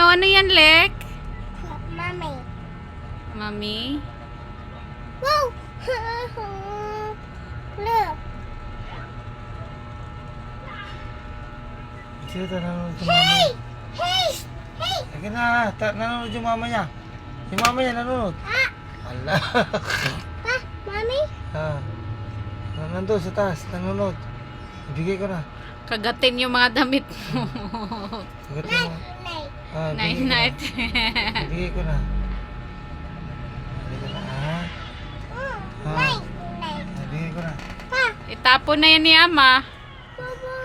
Ano yan, Lek? Mommy. Mami? Wow! Look. Sino ito nanonood yung mama Hey! niya? Hey! Hey! Sige na, nanonood yung mama niya. Yung mama niya nanonood. Ah! Ala. Pa! Mommy? Ah. Nandun sa taas, nanonood. Ibigay ko na. Kagatin yung mga damit mo. Sagot Night! mo. Night! Ah, Night, ibigay ko na. night. Ibigay ko na. Ibigay ko na, ha? Ah. Night! Night! Ibigay ko na. Pa! Itapon na yan ni Ama. Baba!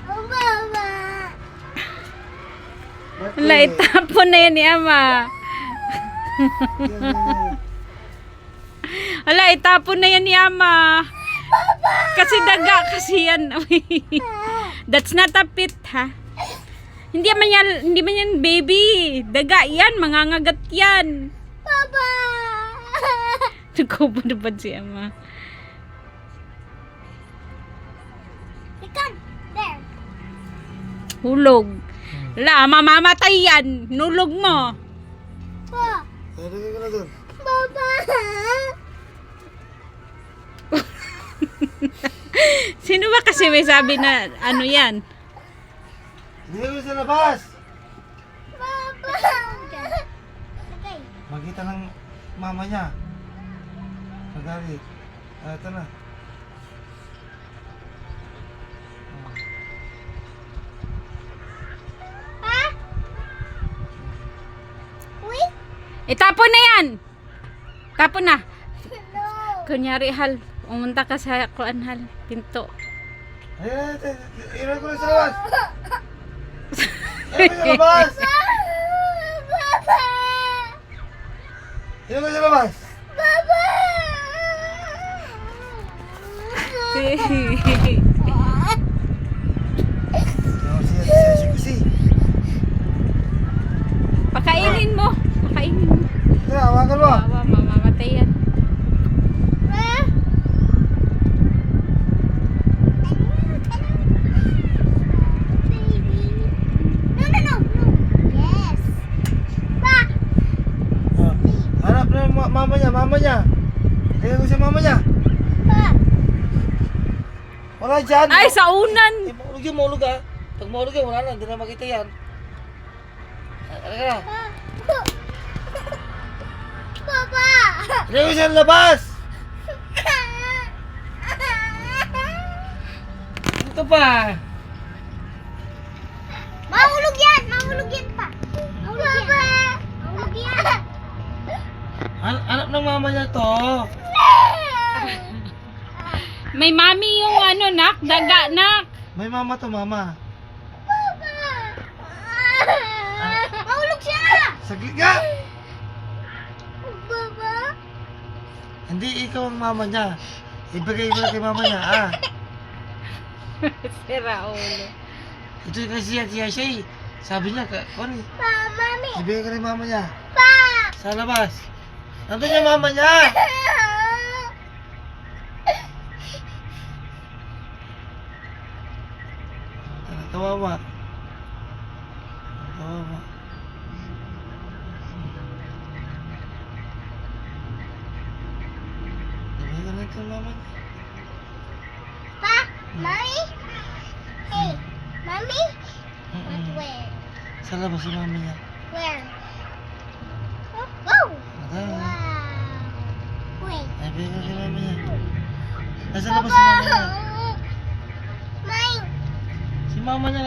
Oh, Baba! Wala, itapon na yan ni Ama. Wala, itapon na yan ni Ama. Kasi daga kasi yan. That's not a pit, ha? Hindi man yan baby. Daga yan, mangangagat yan. Baba! Nagkubad si Ama. Come! There! Hulog. Wala, mamamatay yan. Nulog mo. Pa! Ilagay ko na dun. Baba! Sino ba kasi may sabi na ano yan? Ilagay ko sa labas. Baba! Okay. Magkita ng mama niya. Magalit. Ah, ito na. Pa? Uy? Itapon na yan. Tapon na. No. Kunyari hal, umunta ka sa kuan hal, pinto. Ayan, ilagay ko na sa labas. Ilagay ko sa labas. Baba! Ilagay ko sa labas. Baba! Kasi. Pakainin mo. Pakainin mo. Ito, hawakan mo. Wawa, mamamatay yan. Pa? Baby. No, no, no, no. Yes. Pa! Ah, hanap na yung mama niya, mama niya. Ilagay ko sa mama niya. Pa! Wala dyan. Ay, sa unan. Eh, maulog yan, maulog ah. Pag maulog yan, wala na, hindi na makita yan. Halika na. Pa! Papa! Ilagay ko sa labas. Ito pa. Mahulog yan! Mahulog yan pa! Mahulog yan! Mahulog yan! Hanap ng mama niya to. May mami yung ano, nak. Daga, nak. May mama to, mama. Papa! Mahulog siya! Saglit nga. Baba? Hindi ikaw ang mama niya. Ibigay mo na kay mama niya, ah. Sira ulo. Ito kasi siya eh. Sabi niya, Connie, Pa, mami! ibigay ka kay mama niya. Pa! Sa labas. Nandun yung mama niya. Kawawa. Kawawa. Ibigay ka na kay mama niya. Pa! Mami? Hey! Mami? But Mm-mm. where? Sa labas si mama niya. Where? Oh! Wow! Ada. Wait. Ibigay ka kay mama niya. Nasa labas si mama niya. Mine! Si mama niya.